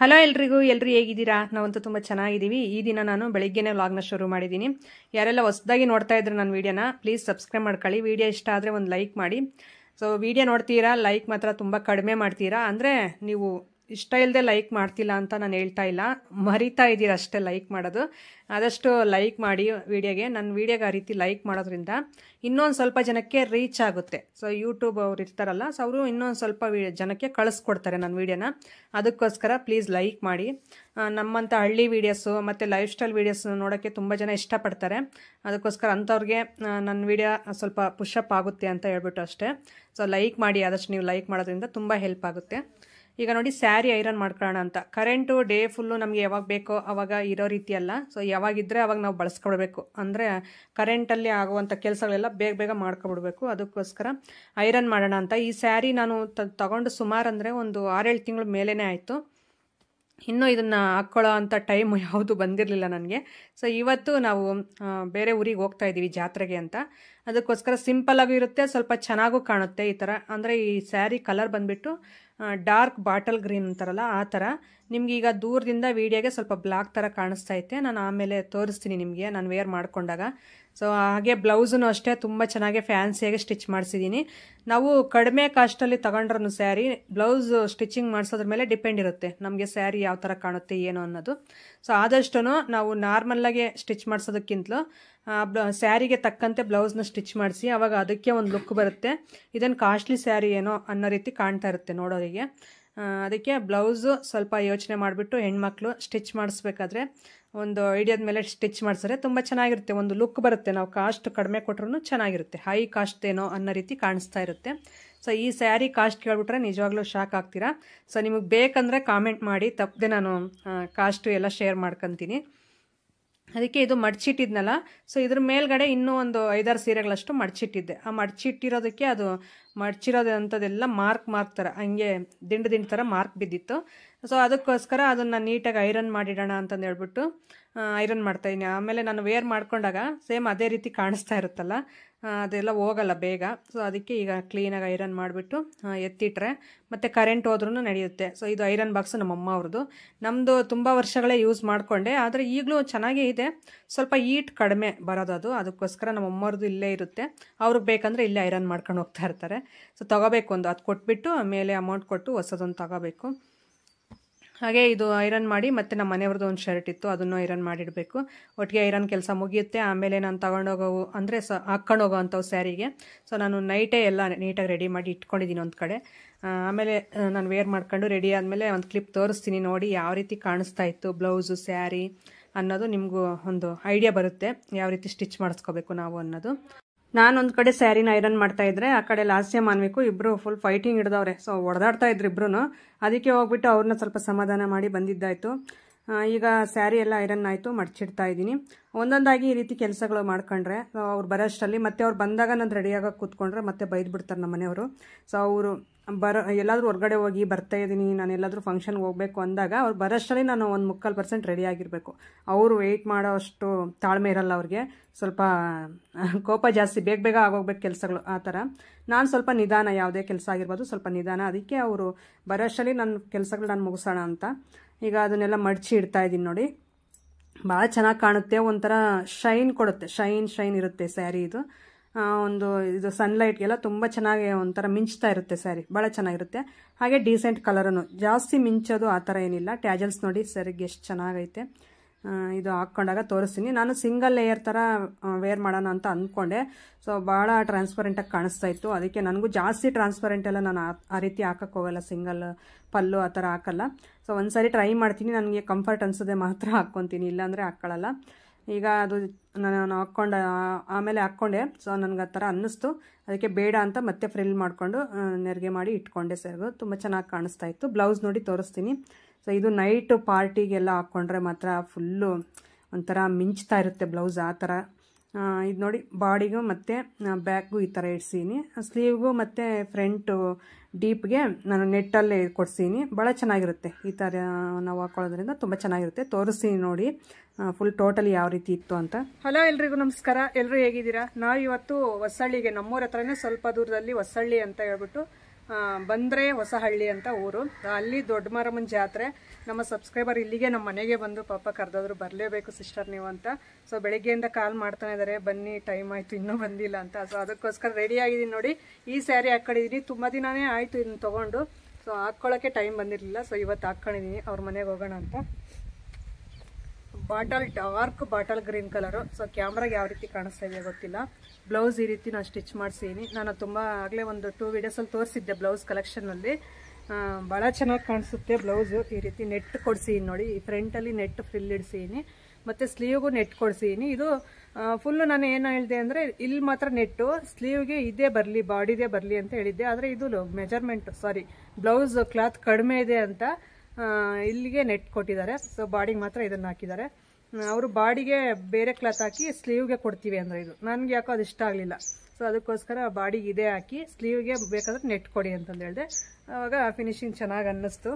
Hello ಎಲ್ರಿಗೂ ಹೇಗಿದ್ದೀರಾ? ನಾವಂತೂ ತುಂಬ ಚೆನ್ನಾಗಿದ್ದೀವಿ. ಈ ದಿನ ನಾನು ಬೆಳಿಗ್ಗೆನೇ ವ್ಲಾಗ್ನ ಶುರು ಮಾಡಿದ್ದೀನಿ. ಯಾರೆಲ್ಲ ಹೊಸದಾಗಿ ನೋಡ್ತಾ ಇದ್ರೆ ನನ್ನ ವೀಡಿಯೋನ ಪ್ಲೀಸ್ ಸಬ್ಸ್ಕ್ರೈಬ್ ಮಾಡ್ಕೊಳ್ಳಿ. ವಿಡಿಯೋ ಇಷ್ಟ ಆದರೆ ಒಂದು ಲೈಕ್ ಮಾಡಿ. ಸೊ ವಿಡಿಯೋ ನೋಡ್ತೀರಾ, ಲೈಕ್ ಮಾತ್ರ ತುಂಬ ಕಡಿಮೆ ಮಾಡ್ತೀರಾ. ಅಂದರೆ ನೀವು ಇಷ್ಟ ಇಲ್ಲದೆ ಲೈಕ್ ಮಾಡ್ತಿಲ್ಲ ಅಂತ ನಾನು ಹೇಳ್ತಾ ಇಲ್ಲ, ಮರಿತಾ ಇದ್ದೀರಾ ಅಷ್ಟೇ ಲೈಕ್ ಮಾಡೋದು. ಆದಷ್ಟು ಲೈಕ್ ಮಾಡಿ ವಿಡಿಯೋಗೆ. ನನ್ನ ವಿಡಿಯೋಗೆ ಆ ರೀತಿ ಲೈಕ್ ಮಾಡೋದ್ರಿಂದ ಇನ್ನೊಂದು ಸ್ವಲ್ಪ ಜನಕ್ಕೆ ರೀಚ್ ಆಗುತ್ತೆ. ಸೊ ಯೂಟ್ಯೂಬ್ ಅವ್ರು ಇರ್ತಾರಲ್ಲ, ಸೊ ಅವರು ಇನ್ನೊಂದು ಸ್ವಲ್ಪ ಜನಕ್ಕೆ ಕಳಿಸ್ಕೊಡ್ತಾರೆ ನನ್ನ ವೀಡಿಯೋನ. ಅದಕ್ಕೋಸ್ಕರ ಪ್ಲೀಸ್ ಲೈಕ್ ಮಾಡಿ. ನಮ್ಮಂಥ ಹಳ್ಳಿ ವೀಡಿಯೋಸು ಮತ್ತು ಲೈಫ್ ಸ್ಟೈಲ್ ವೀಡಿಯೋಸ್ ನೋಡೋಕ್ಕೆ ತುಂಬ ಜನ ಇಷ್ಟಪಡ್ತಾರೆ. ಅದಕ್ಕೋಸ್ಕರ ಅಂಥವ್ರಿಗೆ ನನ್ನ ವೀಡಿಯೋ ಸ್ವಲ್ಪ ಪುಷಪ್ ಆಗುತ್ತೆ ಅಂತ ಹೇಳ್ಬಿಟ್ಟು ಅಷ್ಟೇ. ಸೊ ಲೈಕ್ ಮಾಡಿ, ಆದಷ್ಟು ನೀವು ಲೈಕ್ ಮಾಡೋದ್ರಿಂದ ತುಂಬ ಹೆಲ್ಪ್ ಆಗುತ್ತೆ. ಈಗ ನೋಡಿ, ಸ್ಯಾರಿ ಐರನ್ ಮಾಡ್ಕೊಳ್ಳೋಣ ಅಂತ. ಕರೆಂಟು ಡೇ ಫುಲ್ಲು ನಮಗೆ ಯಾವಾಗ ಬೇಕೋ ಆವಾಗ ಇರೋ ರೀತಿ ಅಲ್ಲ. ಸೊ ಯಾವಾಗಿದ್ದರೆ ಅವಾಗ ನಾವು ಬಳಸ್ಕೊಳ್ಬೇಕು. ಅಂದರೆ ಕರೆಂಟಲ್ಲಿ ಆಗುವಂಥ ಕೆಲಸಗಳೆಲ್ಲ ಬೇಗ ಬೇಗ ಮಾಡ್ಕೊಬಿಡ್ಬೇಕು. ಅದಕ್ಕೋಸ್ಕರ ಐರನ್ ಮಾಡೋಣ ಅಂತ. ಈ ಸ್ಯಾರಿ ನಾನು ತಗೊಂಡು ಸುಮಾರು ಅಂದರೆ ಒಂದು 6-7 ತಿಂಗಳ ಮೇಲೇ ಆಯಿತು. ಇನ್ನೂ ಇದನ್ನು ಹಾಕ್ಕೊಳ್ಳೋ ಅಂಥ ಟೈಮು ಯಾವುದು ಬಂದಿರಲಿಲ್ಲ ನನಗೆ. ಸೊ ಇವತ್ತು ನಾವು ಬೇರೆ ಊರಿಗೆ ಹೋಗ್ತಾ ಇದ್ದೀವಿ ಜಾತ್ರೆಗೆ ಅಂತ. ಅದಕ್ಕೋಸ್ಕರ ಸಿಂಪಲ್ಲಾಗೂ ಇರುತ್ತೆ, ಸ್ವಲ್ಪ ಚೆನ್ನಾಗೂ ಕಾಣುತ್ತೆ ಈ ಥರ. ಅಂದರೆ ಈ ಸ್ಯಾರಿ ಕಲರ್ ಬಂದುಬಿಟ್ಟು ಡಾರ್ಕ್ ಬಾಟಲ್ ಗ್ರೀನ್ ಅಂತಾರಲ್ಲ ಆ ಥರ. ನಿಮ್ಗೆ ಈಗ ದೂರದಿಂದ ವೀಡಿಯೋಗೆ ಸ್ವಲ್ಪ ಬ್ಲಾಕ್ ಥರ ಕಾಣಿಸ್ತಾ ಐತೆ. ನಾನು ಆಮೇಲೆ ತೋರಿಸ್ತೀನಿ ನಿಮಗೆ ನಾನು ವೇರ್ ಮಾಡ್ಕೊಂಡಾಗ. ಸೊ ಹಾಗೆ ಬ್ಲೌಸೂ ಅಷ್ಟೇ ತುಂಬ ಚೆನ್ನಾಗಿ ಫ್ಯಾನ್ಸಿಯಾಗಿ ಸ್ಟಿಚ್ ಮಾಡಿಸಿದ್ದೀನಿ. ನಾವು ಕಡಿಮೆ ಕಾಸ್ಟಲ್ಲಿ ತಗೊಂಡ್ರೂ ಸ್ಯಾರಿ ಬ್ಲೌಸ್ ಸ್ಟಿಚಿಂಗ್ ಮಾಡಿಸೋದ್ರ ಮೇಲೆ ಡಿಪೆಂಡ್ ಇರುತ್ತೆ ನಮಗೆ ಸ್ಯಾರಿ ಯಾವ ಥರ ಕಾಣುತ್ತೆ ಏನು ಅನ್ನೋದು. ಸೊ ಆದಷ್ಟು ನಾವು ನಾರ್ಮಲ್ಲಾಗೆ ಸ್ಟಿಚ್ ಮಾಡಿಸೋದಕ್ಕಿಂತಲೂ ಸ್ಯಾರಿಗೆ ತಕ್ಕಂತೆ ಬ್ಲೌಸ್ನ ಸ್ಟಿಚ್ ಮಾಡಿಸಿ, ಆವಾಗ ಅದಕ್ಕೆ ಒಂದು ಲುಕ್ ಬರುತ್ತೆ. ಇದನ್ನು ಕಾಸ್ಟ್ಲಿ ಸ್ಯಾರಿ ಏನೋ ಅನ್ನೋ ರೀತಿ ಕಾಣ್ತಾ ಇರುತ್ತೆ ನೋಡೋರಿಗೆ. ಅದಕ್ಕೆ ಬ್ಲೌಸು ಸ್ವಲ್ಪ ಯೋಚನೆ ಮಾಡಿಬಿಟ್ಟು ಹೆಣ್ಮಕ್ಳು ಸ್ಟಿಚ್ ಮಾಡಿಸ್ಬೇಕಾದ್ರೆ ಒಂದು ಐಡಿಯಾದ ಮೇಲೆ ಸ್ಟಿಚ್ ಮಾಡಿಸಿದ್ರೆ ತುಂಬ ಚೆನ್ನಾಗಿರುತ್ತೆ, ಒಂದು ಲುಕ್ ಬರುತ್ತೆ. ನಾವು ಕಾಸ್ಟ್ ಕಡಿಮೆ ಕೊಟ್ರೂ ಚೆನ್ನಾಗಿರುತ್ತೆ, ಹೈ ಕಾಸ್ಟ್ ಏನೋ ಅನ್ನೋ ರೀತಿ ಕಾಣಿಸ್ತಾ ಇರುತ್ತೆ. ಸೊ ಈ ಸ್ಯಾರಿ ಕಾಸ್ಟ್ ಕೇಳ್ಬಿಟ್ರೆ ನಿಜವಾಗ್ಲೂ ಶಾಕ್ ಆಗ್ತೀರಾ. ಸೊ ನಿಮಗೆ ಬೇಕಂದರೆ ಕಾಮೆಂಟ್ ಮಾಡಿ, ತಪ್ಪದೆ ನಾನು ಕಾಸ್ಟು ಎಲ್ಲ ಶೇರ್ ಮಾಡ್ಕೊತೀನಿ. ಅದಕ್ಕೆ ಇದು ಮಡ್ಚಿಟ್ಟಿದ್ನಲ್ಲ, ಸೊ ಇದ್ರ ಮೇಲ್ಗಡೆ ಇನ್ನೂ ಒಂದು 5-6 ಸೀರೆಗಳಷ್ಟು ಮಡ್ಚಿಟ್ಟಿದ್ದೆ. ಆ ಮಡ್ಚಿಟ್ಟಿರೋದಕ್ಕೆ ಅದು ಮಡ್ಚಿರೋದು ಅಂಥದ್ದೆಲ್ಲ ಮಾರ್ಕ್ ಥರ ಹಂಗೆ ದಿಂಡು ಥರ ಮಾರ್ಕ್ ಬಿದ್ದಿತ್ತು. ಸೊ ಅದಕ್ಕೋಸ್ಕರ ಅದನ್ನು ನೀಟಾಗಿ ಐರನ್ ಮಾಡಿಡೋಣ ಅಂತಂದು ಹೇಳ್ಬಿಟ್ಟು ಐರನ್ ಮಾಡ್ತಾಯಿದ್ದೀನಿ. ಆಮೇಲೆ ನಾನು ವೇರ್ ಮಾಡ್ಕೊಂಡಾಗ ಸೇಮ್ ಅದೇ ರೀತಿ ಕಾಣಿಸ್ತಾ ಇರುತ್ತಲ್ಲ, ಅದೆಲ್ಲ ಹೋಗಲ್ಲ ಬೇಗ. ಸೊ ಅದಕ್ಕೆ ಈಗ ಕ್ಲೀನಾಗಿ ಐರನ್ ಮಾಡಿಬಿಟ್ಟು ಎತ್ತಿಟ್ರೆ ಮತ್ತು ಕರೆಂಟ್ ಹೋದ್ರೂ ನಡೆಯುತ್ತೆ. ಸೊ ಇದು ಐರನ್ ಬಾಕ್ಸು ನಮ್ಮಮ್ಮ ಅವ್ರದ್ದು. ನಮ್ಮದು ತುಂಬ ವರ್ಷಗಳೇ ಯೂಸ್ ಮಾಡಿಕೊಂಡೆ, ಆದರೆ ಈಗಲೂ ಚೆನ್ನಾಗೇ ಇದೆ. ಸ್ವಲ್ಪ ಹೀಟ್ ಕಡಿಮೆ ಬರೋದು ಅದು. ಅದಕ್ಕೋಸ್ಕರ ನಮ್ಮಮ್ಮವ್ರದ್ದು ಇಲ್ಲೇ ಇರುತ್ತೆ. ಅವ್ರಿಗೆ ಬೇಕಂದರೆ ಇಲ್ಲೇ ಐರನ್ ಮಾಡ್ಕೊಂಡು ಹೋಗ್ತಾ ಇರ್ತಾರೆ. ಸೊ ತೊಗೋಬೇಕು, ಒಂದು ಅದು ಕೊಟ್ಬಿಟ್ಟು ಮೇಲೆ ಅಮೌಂಟ್ ಕೊಟ್ಟು ಹೊಸದೊಂದು ತಗೋಬೇಕು. ಹಾಗೆ ಇದು ಐರನ್ ಮಾಡಿ ಮತ್ತು ನಮ್ಮ ಮನೆಯವ್ರದ್ದು ಒಂದು ಶರ್ಟ್ ಇತ್ತು, ಅದನ್ನು ಐರನ್ ಮಾಡಿಡಬೇಕು. ಒಟ್ಟಿಗೆ ಐರನ್ ಕೆಲಸ ಮುಗಿಯುತ್ತೆ. ಆಮೇಲೆ ನಾನು ತಗೊಂಡೋಗೋವು ಅಂದರೆ ಹಾಕ್ಕೊಂಡು ಹೋಗೋವಂಥವು ಸ್ಯಾರಿಗೆ. ಸೊ ನಾನು ನೈಟೇ ಎಲ್ಲ ನೀಟಾಗಿ ರೆಡಿ ಮಾಡಿ ಇಟ್ಕೊಂಡಿದ್ದೀನಿ ಒಂದು ಕಡೆ. ಆಮೇಲೆ ನಾನು ವೇರ್ ಮಾಡ್ಕೊಂಡು ರೆಡಿ ಆದಮೇಲೆ ಒಂದು ಕ್ಲಿಪ್ ತೋರಿಸ್ತೀನಿ ನೋಡಿ ಯಾವ ರೀತಿ ಕಾಣಿಸ್ತಾ ಇತ್ತು ಬ್ಲೌಸು ಸ್ಯಾರಿ ಅನ್ನೋದು. ನಿಮಗೂ ಒಂದು ಐಡಿಯಾ ಬರುತ್ತೆ ಯಾವ ರೀತಿ ಸ್ಟಿಚ್ ಮಾಡಿಸ್ಕೋಬೇಕು ನಾವು ಅನ್ನೋದು. ನಾನೊಂದು ಕಡೆ ಸ್ಯಾರಿನ ಐರನ್ ಮಾಡ್ತಾ ಇದ್ರೆ, ಆ ಕಡೆ ಲಾಸ್ಯ ಮಾನ್ವಿಕು ಇಬ್ಬರು ಫುಲ್ ಫೈಟಿಂಗ್ ಹಿಡ್ದವ್ರೆ. ಸೊ ಹೊಡೆದಾಡ್ತಾ ಇದ್ರು ಇಬ್ರು. ಅದಕ್ಕೆ ಹೋಗ್ಬಿಟ್ಟು ಅವ್ರನ್ನ ಸ್ವಲ್ಪ ಸಮಾಧಾನ ಮಾಡಿ ಬಂದಿದ್ದಾಯಿತು. ಈಗ ಸ್ಯಾರಿ ಎಲ್ಲ ಐರನ್ ಆಯಿತು, ಮಡ್ಚಿಡ್ತಾ ಇದ್ದೀನಿ. ಒಂದೊಂದಾಗಿ ಈ ರೀತಿ ಕೆಲಸಗಳು ಮಾಡ್ಕೊಂಡ್ರೆ ಅವ್ರು ಬರೋಷ್ಟರಲ್ಲಿ ಮತ್ತೆ ಅವ್ರು ಬಂದಾಗ ನಾನು ರೆಡಿಯಾಗಿ ಕೂತ್ಕೊಂಡ್ರೆ ಮತ್ತೆ ಬೈದು ಬಿಡ್ತಾರೆ ನಮ್ಮ ಮನೆಯವರು. ಸೊ ಅವರು ಎಲ್ಲಾದರೂ ಹೊರಗಡೆ ಹೋಗಿ ಬರ್ತಾ ಇದ್ದೀನಿ, ನಾನು ಎಲ್ಲಾದರೂ ಫಂಕ್ಷನ್ಗೆ ಹೋಗಬೇಕು ಅಂದಾಗ ಅವ್ರು ಬರೋಷ್ಟರಲ್ಲಿ ನಾನು ಒಂದು 3/4% ರೆಡಿ ಆಗಿರಬೇಕು. ಅವರು ವೆಯ್ಟ್ ಮಾಡೋ ಅಷ್ಟು ತಾಳ್ಮೆ ಇರಲ್ಲ ಅವ್ರಿಗೆ. ಸ್ವಲ್ಪ ಕೋಪ ಜಾಸ್ತಿ, ಬೇಗ ಬೇಗ ಆಗೋಗ್ಬೇಕು ಕೆಲಸಗಳು ಆ ಥರ. ನಾನು ಸ್ವಲ್ಪ ನಿಧಾನ, ಯಾವುದೇ ಕೆಲಸ ಆಗಿರ್ಬೋದು ಸ್ವಲ್ಪ ನಿಧಾನ. ಅದಕ್ಕೆ ಅವರು ಬರೋಷ್ಟರಲ್ಲಿ ನನ್ನ ಕೆಲಸಗಳು ನಾನು ಮುಗಿಸೋಣ ಅಂತ ಈಗ ಅದನ್ನೆಲ್ಲ ಮಡಚಿ ಇಡ್ತಾ ಇದ್ದೀನಿ ನೋಡಿ. ಭಾಳ ಚೆನ್ನಾಗಿ ಕಾಣುತ್ತೆ, ಒಂಥರ ಶೈನ್ ಕೊಡುತ್ತೆ, ಶೈನ್ ಇರುತ್ತೆ ಸ್ಯಾರಿ ಇದು. ಒಂದು ಇದು ಸನ್ಲೈಟ್ಗೆಲ್ಲ ತುಂಬ ಚೆನ್ನಾಗಿ ಒಂಥರ ಮಿಂಚ್ತಾ ಇರುತ್ತೆ ಸ್ಯಾರಿ, ಭಾಳ ಚೆನ್ನಾಗಿರುತ್ತೆ. ಹಾಗೆ ಡೀಸೆಂಟ್ ಕಲರನ್ನು, ಜಾಸ್ತಿ ಮಿಂಚೋದು ಆ ಥರ ಏನಿಲ್ಲ. ಟ್ಯಾಜಲ್ಸ್ ನೋಡಿ ಸರಿಗೆ ಎಷ್ಟು ಚೆನ್ನಾಗೈತೆ. ಇದು ಹಾಕ್ಕೊಂಡಾಗ ತೋರಿಸ್ತೀನಿ. ನಾನು ಸಿಂಗಲ್ ಲೇಯರ್ ಥರ ವೇರ್ ಮಾಡೋಣ ಅಂತ ಅಂದ್ಕೊಂಡೆ. ಸೊ ಭಾಳ ಟ್ರಾನ್ಸ್ಪರೆಂಟಾಗಿ ಕಾಣಿಸ್ತಾ ಇತ್ತು. ಅದಕ್ಕೆ ನನಗೂ ಜಾಸ್ತಿ ಟ್ರಾನ್ಸ್ಪರೆಂಟ್ ಎಲ್ಲ ನಾನು ಆ ರೀತಿ ಹಾಕಕ್ಕೆ ಹೋಗಲ್ಲ, ಸಿಂಗಲ್ ಪಲ್ಲು ಆ ಥರ ಹಾಕಲ್ಲ. ಸೊ ಒಂದು ಸಾರಿ ಟ್ರೈ ಮಾಡ್ತೀನಿ, ನನಗೆ ಕಂಫರ್ಟ್ ಅನಿಸೋದೆ ಮಾತ್ರ ಹಾಕ್ಕೊತೀನಿ, ಇಲ್ಲಾಂದರೆ ಹಾಕ್ಕೊಳ್ಳಲ್ಲ. ಈಗ ಅದು ನಾನು ಆಮೇಲೆ ಹಾಕ್ಕೊಂಡೆ. ಸೊ ನನಗೆ ಆ ಥರ ಅನ್ನಿಸ್ತು, ಅದಕ್ಕೆ ಬೇಡ ಅಂತ ಮತ್ತೆ ಫ್ರಿಲ್ ಮಾಡಿಕೊಂಡು ನೆರಿಗೆ ಮಾಡಿ ಇಟ್ಕೊಂಡೆ ಸೆರಗು. ತುಂಬ ಚೆನ್ನಾಗಿ ಕಾಣಿಸ್ತಾ ಇತ್ತು. ಬ್ಲೌಸ್ ನೋಡಿ ತೋರಿಸ್ತೀನಿ. ಸೊ ಇದು ನೈಟ್ ಪಾರ್ಟಿಗೆಲ್ಲ ಹಾಕ್ಕೊಂಡ್ರೆ ಮಾತ್ರ ಫುಲ್ಲು ಒಂಥರ ಮಿಂಚ್ತಾ ಇರುತ್ತೆ ಬ್ಲೌಸ್ ಆ ಥರ. ಇದು ನೋಡಿ, ಬಾಡಿಗೂ ಮತ್ತು ಬ್ಯಾಕ್ಗೂ ಈ ಥರ ಇಡ್ಸೀನಿ. ಸ್ಲೀವ್ಗೂ ಮತ್ತು ಫ್ರಂಟು ಡೀಪ್ಗೆ ನಾನು ನೆಟ್ಟಲ್ಲೇ ಕೊಡ್ಸೀನಿ. ಭಾಳ ಚೆನ್ನಾಗಿರುತ್ತೆ ಈ ಥರ ನಾವು ಹಾಕೊಳ್ಳೋದ್ರಿಂದ, ತುಂಬ ಚೆನ್ನಾಗಿರುತ್ತೆ. ತೋರಿಸ್ತೀನಿ ನೋಡಿ ಫುಲ್ ಟೋಟಲಿ ಯಾವ ರೀತಿ ಇತ್ತು ಅಂತ. ಹಲೋ ಎಲ್ರಿಗೂ ನಮಸ್ಕಾರ, ಎಲ್ಲರೂ ಹೇಗಿದ್ದೀರಾ? ನಾವು ಇವತ್ತು ಹೊಸಳ್ಳಿಗೆ, ನಮ್ಮೂರ ಹತ್ರನೇ ಸ್ವಲ್ಪ ದೂರದಲ್ಲಿ ಹೊಸಳ್ಳಿ ಅಂತ ಹೇಳ್ಬಿಟ್ಟು ಬಂದರೆ ಹೊಸಹಳ್ಳಿ ಅಂತ ಊರು. ಅಲ್ಲಿ ದೊಡ್ಡ ಮಾರಮ್ಮನ ಜಾತ್ರೆ. ನಮ್ಮ ಸಬ್ಸ್ಕ್ರೈಬರ್ ಇಲ್ಲಿಗೆ ನಮ್ಮ ಮನೆಗೆ ಬಂದು ಪಾಪ ಕರೆದೋದ್ರು, ಬರಲೇಬೇಕು ಸಿಸ್ಟರ್ ನೀವು ಅಂತ. ಸೊ ಬೆಳಗ್ಗೆಯಿಂದ ಕಾಲ್ ಮಾಡ್ತಾನೆ ಇದ್ದಾರೆ, ಬನ್ನಿ ಟೈಮ್ ಆಯಿತು ಇನ್ನೂ ಬಂದಿಲ್ಲ ಅಂತ. ಸೊ ಅದಕ್ಕೋಸ್ಕರ ರೆಡಿ ಆಗಿದ್ದೀನಿ ನೋಡಿ. ಈ ಸ್ಯಾರಿ ಹಾಕ್ಕೊಂಡಿದ್ದೀನಿ, ತುಂಬ ದಿನವೇ ಆಯಿತು ಇದನ್ನು ತೊಗೊಂಡು. ಸೊ ಹಾಕ್ಕೊಳ್ಳೋಕ್ಕೆ ಟೈಮ್ ಬಂದಿರಲಿಲ್ಲ. ಸೊ ಇವತ್ತು ಹಾಕ್ಕೊಂಡಿದ್ದೀನಿ, ಅವ್ರ ಮನೆಗೆ ಹೋಗೋಣ ಅಂತ. Dark bottle green colour. So ಕ್ಯಾಮ್ರಾಗೆ ಯಾವ ರೀತಿ ಕಾಣಿಸ್ತಾ ಇದೆಯಾ ಗೊತ್ತಿಲ್ಲ. ಬ್ಲೌಸ್ ಈ ರೀತಿ ನಾನು ಸ್ಟಿಚ್ ಮಾಡಿಸಿದ್ದೀನಿ. ನಾನು ತುಂಬ ಆಗಲೇ ಒಂದು 2 ವಿಡಿಯೋಸಲ್ಲಿ ತೋರಿಸಿದ್ದೆ ಬ್ಲೌಸ್ ಕಲೆಕ್ಷನಲ್ಲಿ. ಭಾಳ ಚೆನ್ನಾಗಿ ಕಾಣಿಸುತ್ತೆ ಬ್ಲೌಸು. ಈ ರೀತಿ ನೆಟ್ ಕೊಡಿಸಿದ್ದೀನಿ ನೋಡಿ, ಈ ಫ್ರಂಟಲ್ಲಿ ನೆಟ್ ಫ್ರಿಲ್ ಇಡಿಸಿದ್ದೀನಿ, ಮತ್ತು ಸ್ಲೀವ್ಗೂ ನೆಟ್ ಕೊಡಿಸಿದ್ದೀನಿ. ಇದು ಫುಲ್ಲು ನಾನು ಏನು ಹೇಳಿದೆ ಅಂದರೆ ಇಲ್ಲಿ ಮಾತ್ರ ನೆಟ್ಟು, ಸ್ಲೀವ್ಗೆ ಇದೇ ಬರಲಿ, ಬಾಡಿದೇ ಬರಲಿ ಅಂತ ಹೇಳಿದ್ದೆ. ಆದರೆ ಇದು ಬ್ಲೌಸ್ ಕ್ಲಾತ್ ಕಡಿಮೆ ಇದೆ ಅಂತ ಇಲ್ಲಿಗೆ ನೆಟ್ ಕೊಟ್ಟಿದ್ದಾರೆ. ಸೊ ಬಾಡಿಗೆ ಮಾತ್ರ ಇದನ್ನು ಹಾಕಿದ್ದಾರೆ. ಅವರು ಬಾಡಿಗೆ ಬೇರೆ ಕ್ಲಾತ್ ಹಾಕಿ ಸ್ಲೀವ್ಗೆ ಕೊಡ್ತೀವಿ ಅಂದರೆ ಇದು ನನಗೆ ಯಾಕೋ ಅದು ಇಷ್ಟ ಆಗಲಿಲ್ಲ. ಸೊ ಅದಕ್ಕೋಸ್ಕರ ಬಾಡಿಗೆ ಇದೇ ಹಾಕಿ ಸ್ಲೀವ್ಗೆ ಬೇಕಾದ್ರೆ ನೆಟ್ ಕೊಡಿ ಅಂತಂದು ಹೇಳಿದೆ. ಆವಾಗ ಫಿನಿಶಿಂಗ್ ಚೆನ್ನಾಗಿ ಅನ್ನಿಸ್ತು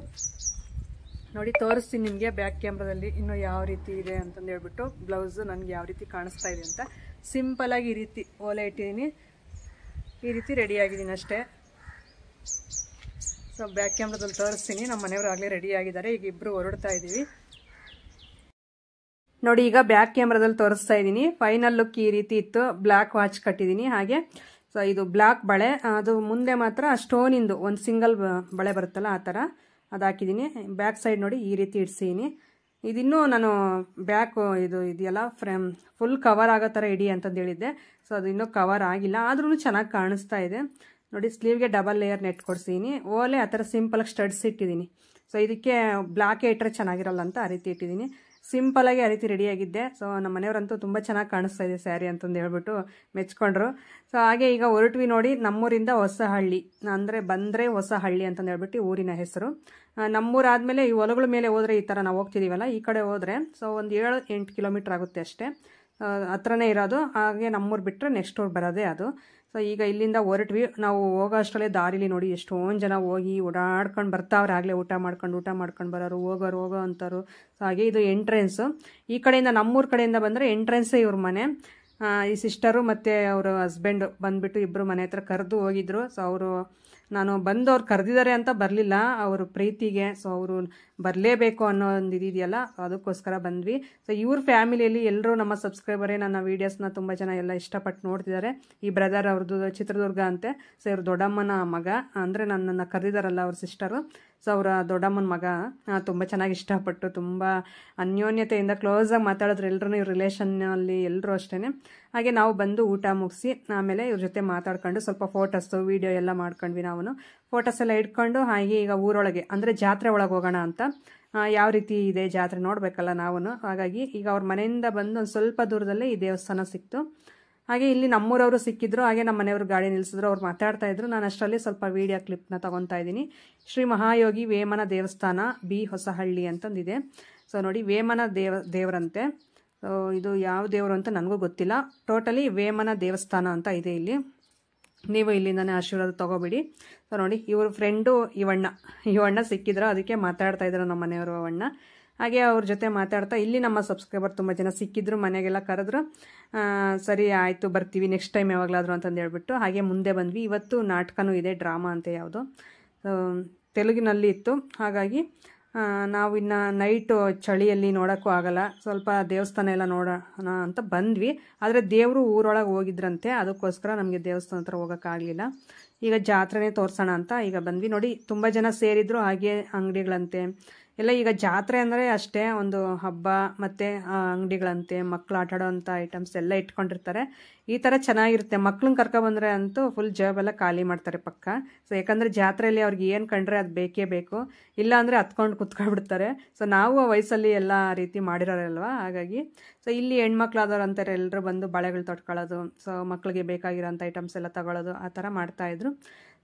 ನೋಡಿ. ತೋರಿಸ್ತೀನಿ ನಿಮಗೆ ಬ್ಯಾಕ್ ಕ್ಯಾಮ್ರಾದಲ್ಲಿ ಇನ್ನೂ ಯಾವ ರೀತಿ ಇದೆ ಅಂತಂದು ಹೇಳ್ಬಿಟ್ಟು ಬ್ಲೌಸು ನನಗೆ ಯಾವ ರೀತಿ ಕಾಣಿಸ್ತಾ ಇದೆ ಅಂತ. ಸಿಂಪಲಾಗಿ ಈ ರೀತಿ ಓಲೆ ಇಟ್ಟಿದ್ದೀನಿ, ಈ ರೀತಿ ರೆಡಿಯಾಗಿದ್ದೀನಿ ಅಷ್ಟೇ. ಸೊ ಬ್ಯಾಕ್ ಕ್ಯಾಮ್ರಾದಲ್ಲಿ ತೋರಿಸ್ತೀನಿ. ನಮ್ಮ ಮನೆಯವರು ಆಗಲೇ ರೆಡಿ ಆಗಿದ್ದಾರೆ, ಈಗ ಇಬ್ಬರು ಹೊರಡ್ತಾ ಇದ್ದೀವಿ ನೋಡಿ. ಈಗ ಬ್ಯಾಕ್ ಕ್ಯಾಮ್ರಾದಲ್ಲಿ ತೋರಿಸ್ತಾ ಇದ್ದೀನಿ. ಫೈನಲ್ ಲುಕ್ ಈ ರೀತಿ ಇತ್ತು. ಬ್ಲ್ಯಾಕ್ ವಾಚ್ ಕಟ್ಟಿದ್ದೀನಿ, ಹಾಗೆ ಸೊ ಇದು ಬ್ಲ್ಯಾಕ್ ಬಳೆ, ಅದು ಮುಂದೆ ಮಾತ್ರ ಸ್ಟೋನಿಂದು ಒಂದು ಸಿಂಗಲ್ ಬಳೆ ಬರುತ್ತಲ್ಲ ಆ ಥರ ಅದು ಹಾಕಿದ್ದೀನಿ. ಬ್ಯಾಕ್ ಸೈಡ್ ನೋಡಿ ಈ ರೀತಿ ಇಡ್ಸಿದ್ದೀನಿ. ಇದಿನ್ನೂ ನಾನು ಬ್ಯಾಕ್ ಇದು ಇದೆಯಲ್ಲ ಫುಲ್ ಕವರ್ ಆಗೋ ಥರ ಇಡಿ ಅಂತಂದು ಹೇಳಿದ್ದೆ. ಸೊ ಅದು ಇನ್ನೂ ಕವರ್ ಆಗಿಲ್ಲ, ಆದ್ರೂ ಚೆನ್ನಾಗಿ ಕಾಣಿಸ್ತಾ ಇದೆ ನೋಡಿ. ಸ್ಲೀವ್ಗೆ ಡಬಲ್ ಲೇಯರ್ ನೆಟ್ ಕೊಡ್ಸಿದ್ದೀನಿ. ಓಲೆ ಆ ಥರ ಸಿಂಪಲಾಗಿ ಸ್ಟಡ್ಸ್ ಇಟ್ಟಿದ್ದೀನಿ. ಸೊ ಇದಕ್ಕೆ ಬ್ಲ್ಯಾಕೇ ಇಟ್ಟರೆ ಚೆನ್ನಾಗಿರಲ್ಲ ಅಂತ ಆ ರೀತಿ ಇಟ್ಟಿದ್ದೀನಿ. ಸಿಂಪಲಾಗಿ ಆ ರೀತಿ ರೆಡಿಯಾಗಿದ್ದೆ. ಸೊ ನಮ್ಮ ಮನೆಯವರಂತೂ ತುಂಬ ಚೆನ್ನಾಗಿ ಕಾಣಿಸ್ತಾ ಇದೆ ಸ್ಯಾರಿ ಅಂತಂದು ಹೇಳ್ಬಿಟ್ಟು ಮೆಚ್ಕೊಂಡ್ರು. ಸೊ ಹಾಗೆ ಈಗ ಹೊರಟ್ವಿ ನೋಡಿ. ನಮ್ಮೂರಿಂದ ಹೊಸಹಳ್ಳಿ ಅಂದರೆ ಬಂದರೆ ಹೊಸಹಳ್ಳಿ ಅಂತಂದು ಹೇಳ್ಬಿಟ್ಟು ಊರಿನ ಹೆಸರು. ನಮ್ಮೂರಾದಮೇಲೆ ಈ ಹೊಲಗಳ ಮೇಲೆ ಹೋದರೆ ಈ ಥರ ನಾವು ಹೋಗ್ತಿದ್ದೀವಲ್ಲ, ಈ ಕಡೆ ಹೋದರೆ ಸೊ ಒಂದು 7-8 ಕಿಲೋಮೀಟ್ರ್ ಆಗುತ್ತೆ ಅಷ್ಟೇ, ಹತ್ರನೇ ಇರೋದು. ಹಾಗೆ ನಮ್ಮೂರು ಬಿಟ್ಟರೆ ನೆಕ್ಸ್ಟ್ ಊರು ಬರೋದೇ ಅದು. ಸೊ ಈಗ ಇಲ್ಲಿಂದ ಹೊರಟ್ವಿ. ನಾವು ಹೋಗೋ ಅಷ್ಟರಲ್ಲೇ ದಾರಿಲಿ ನೋಡಿ ಎಷ್ಟೊಂದು ಜನ ಹೋಗಿ ಓಡಾಡ್ಕೊಂಡು ಬರ್ತಾವ್ರೆ. ಆಗಲೇ ಊಟ ಮಾಡ್ಕೊಂಡು ಬರೋರು, ಹೋಗೋ ಅಂತಾರು. ಸೊ ಹಾಗೆ ಇದು ಎಂಟ್ರೆನ್ಸು. ಈ ಕಡೆಯಿಂದ ನಮ್ಮೂರ ಕಡೆಯಿಂದ ಬಂದರೆ ಎಂಟ್ರೆನ್ಸೇ ಇವ್ರ ಮನೆ. ಈ ಸಿಸ್ಟರು ಮತ್ತು ಅವರು ಹಸ್ಬೆಂಡು ಬಂದುಬಿಟ್ಟು ಇಬ್ಬರು ಮನೆ ಹತ್ರ ಕರೆದು ಹೋಗಿದ್ರು. ಸೊ ಅವರು ನಾನು ಬಂದು ಅವ್ರು ಕರೆದಿದ್ದಾರೆ ಅಂತ ಬರಲಿಲ್ಲ, ಅವರು ಪ್ರೀತಿಗೆ. ಸೊ ಅವರು ಬರಲೇಬೇಕು ಅನ್ನೋ ಒಂದು ಇದೆಯಲ್ಲ, ಅದಕ್ಕೋಸ್ಕರ ಬಂದ್ವಿ. ಸೊ ಇವ್ರ ಫ್ಯಾಮಿಲಿಯಲ್ಲಿ ಎಲ್ಲರೂ ನಮ್ಮ ಸಬ್ಸ್ಕ್ರೈಬರೇ. ನನ್ನ ವೀಡಿಯೋಸ್ನ ತುಂಬ ಜನ ಎಲ್ಲ ಇಷ್ಟಪಟ್ಟು ನೋಡ್ತಿದ್ದಾರೆ. ಈ ಬ್ರದರ್ ಅವ್ರದ್ದು ಚಿತ್ರದುರ್ಗ ಅಂತೆ. ಸೊ ಇವ್ರ ದೊಡ್ಡಮ್ಮನ ಮಗ, ಅಂದರೆ ನನ್ನನ್ನು ಕರೆದಿದ್ದಾರಲ್ಲ ಅವ್ರ ಸಿಸ್ಟರು. ಸೊ ಅವರ ದೊಡ್ಡಮ್ಮನ ಮಗ ತುಂಬ ಚೆನ್ನಾಗಿ ಇಷ್ಟಪಟ್ಟು ತುಂಬ ಅನ್ಯೋನ್ಯತೆಯಿಂದ ಕ್ಲೋಸಾಗಿ ಮಾತಾಡಿದ್ರು ಎಲ್ಲರೂ. ಇವ್ರ ರಿಲೇಷನ್ನಲ್ಲಿ ಎಲ್ಲರೂ ಅಷ್ಟೇ. ಹಾಗೆ ನಾವು ಬಂದು ಊಟ ಮುಗಿಸಿ ಆಮೇಲೆ ಇವ್ರ ಜೊತೆ ಮಾತಾಡ್ಕೊಂಡು ಸ್ವಲ್ಪ ಫೋಟೋಸು ವೀಡಿಯೋ ಎಲ್ಲ ಮಾಡ್ಕೊಂಡ್ವಿ. ನಾವು ಫೋಟೋಸ್ ಎಲ್ಲ ಇಟ್ಕೊಂಡು ಹಾಗೆ ಈಗ ಊರೊಳಗೆ ಅಂದರೆ ಜಾತ್ರೆ ಒಳಗೆ ಹೋಗೋಣ ಅಂತ. ಯಾವ ರೀತಿ ಇದೆ ಜಾತ್ರೆ ನೋಡಬೇಕಲ್ಲ ನಾವು. ಹಾಗಾಗಿ ಈಗ ಅವ್ರ ಮನೆಯಿಂದ ಬಂದು ಒಂದು ಸ್ವಲ್ಪ ದೂರದಲ್ಲೇ ಈ ದೇವಸ್ಥಾನ ಸಿಕ್ತು. ಹಾಗೆ ಇಲ್ಲಿ ನಮ್ಮೂರವರು ಸಿಕ್ಕಿದ್ರು. ಹಾಗೆ ನಮ್ಮ ಮನೆಯವರು ಗಾಡಿ ನಿಲ್ಲಿಸಿದ್ರು, ಅವ್ರು ಮಾತಾಡ್ತಾ ಇದ್ರು. ನಾನು ಅಷ್ಟರಲ್ಲಿ ಸ್ವಲ್ಪ ವೀಡಿಯೋ ಕ್ಲಿಪ್ನ ತೊಗೊತಾ ಇದ್ದೀನಿ. ಶ್ರೀ ಮಹಾಯೋಗಿ ವೇಮನ ದೇವಸ್ಥಾನ ಬಿ ಹೊಸಹಳ್ಳಿ ಅಂತಂದಿದೆ. ಸೊ ನೋಡಿ ವೇಮನ ದೇವರಂತೆ. ಸೊ ಇದು ಯಾವ ದೇವರು ಅಂತ ನನಗೂ ಗೊತ್ತಿಲ್ಲ. ಟೋಟಲಿ ವೇಮನ ದೇವಸ್ಥಾನ ಅಂತ ಇದೆ ಇಲ್ಲಿ. ನೀವು ಇಲ್ಲಿಂದನೇ ಆಶೀರ್ವಾದ ತೊಗೋಬಿಡಿ. ಸೊ ನೋಡಿ ಇವ್ರ ಫ್ರೆಂಡು ಇವಣ್ಣ ಸಿಕ್ಕಿದ್ರು, ಅದಕ್ಕೆ ಮಾತಾಡ್ತಾ ಇದ್ರು ನಮ್ಮ ಮನೆಯವರು ಅವಣ್ಣ. ಹಾಗೆ ಅವ್ರ ಜೊತೆ ಮಾತಾಡ್ತಾ ಇಲ್ಲಿ ನಮ್ಮ ಸಬ್ಸ್ಕ್ರೈಬರ್ ತುಂಬ ಜನ ಸಿಕ್ಕಿದ್ರು, ಮನೆಗೆಲ್ಲ ಕರೆದ್ರು. ಸರಿ ಆಯಿತು ಬರ್ತೀವಿ ನೆಕ್ಸ್ಟ್ ಟೈಮ್ ಯಾವಾಗಲಾದರೂ ಅಂತಂದು ಹೇಳ್ಬಿಟ್ಟು ಹಾಗೆ ಮುಂದೆ ಬಂದ್ವಿ. ಇವತ್ತು ನಾಟಕನೂ ಇದೆ, ಡ್ರಾಮಾ ಅಂತ ಯಾವುದೋ ತೆಲುಗಿನಲ್ಲಿ ಇತ್ತು. ಹಾಗಾಗಿ ನಾವು ಇನ್ನು ನೈಟು ಚಳಿಯಲ್ಲಿ ನೋಡೋಕ್ಕೂ ಆಗಲ್ಲ, ಸ್ವಲ್ಪ ದೇವಸ್ಥಾನ ಎಲ್ಲ ನೋಡೋಣ ಅಂತ ಬಂದ್ವಿ. ಆದರೆ ದೇವರು ಊರೊಳಗೆ ಹೋಗಿದ್ರಂತೆ, ಅದಕ್ಕೋಸ್ಕರ ನಮಗೆ ದೇವಸ್ಥಾನ ಹತ್ರ ಹೋಗೋಕ್ಕಾಗಲಿಲ್ಲ. ಈಗ ಜಾತ್ರೆನೇ ತೋರಿಸೋಣ ಅಂತ ಈಗ ಬಂದ್ವಿ ನೋಡಿ. ತುಂಬ ಜನ ಸೇರಿದ್ರು, ಹಾಗೆ ಅಂಗಡಿಗಳಂತೆ ಎಲ್ಲ. ಈಗ ಜಾತ್ರೆ ಅಂದರೆ ಅಷ್ಟೇ ಒಂದು ಹಬ್ಬ, ಮತ್ತು ಅಂಗಡಿಗಳಂತೆ ಮಕ್ಕಳು ಆಟ ಆಡೋವಂಥ ಐಟಮ್ಸ್ ಎಲ್ಲ ಇಟ್ಕೊಂಡಿರ್ತಾರೆ. ಈ ಥರ ಚೆನ್ನಾಗಿರುತ್ತೆ. ಮಕ್ಳನ್ನ ಕರ್ಕೊಬಂದರೆ ಅಂತೂ ಫುಲ್ ಜಾಬೆಲ್ಲ ಖಾಲಿ ಮಾಡ್ತಾರೆ ಪಕ್ಕ. ಸೊ ಯಾಕಂದರೆ ಜಾತ್ರೆಯಲ್ಲಿ ಅವ್ರಿಗೆ ಏನು ಕಂಡ್ರೆ ಅದು ಬೇಕೇ ಬೇಕು, ಇಲ್ಲ ಅಂದರೆ ಹತ್ಕೊಂಡು ಕುತ್ಕೊಬಿಡ್ತಾರೆ. ಸೊ ನಾವು ಆ ವಯಸ್ಸಲ್ಲಿ ಎಲ್ಲ ರೀತಿ ಮಾಡಿರೋರಲ್ವ, ಹಾಗಾಗಿ ಸೊ ಇಲ್ಲಿ ಹೆಣ್ಮಕ್ಳಾದವ್ರು ಅಂತಾರೆ ಎಲ್ಲರೂ ಬಂದು ಬಳೆಗಳು ತೊಟ್ಕೊಳ್ಳೋದು, ಸೊ ಮಕ್ಕಳಿಗೆ ಬೇಕಾಗಿರೋಂಥ ಐಟಮ್ಸ್ ಎಲ್ಲ ತಗೊಳ್ಳೋದು, ಆ ಥರ ಮಾಡ್ತಾಯಿದ್ರು.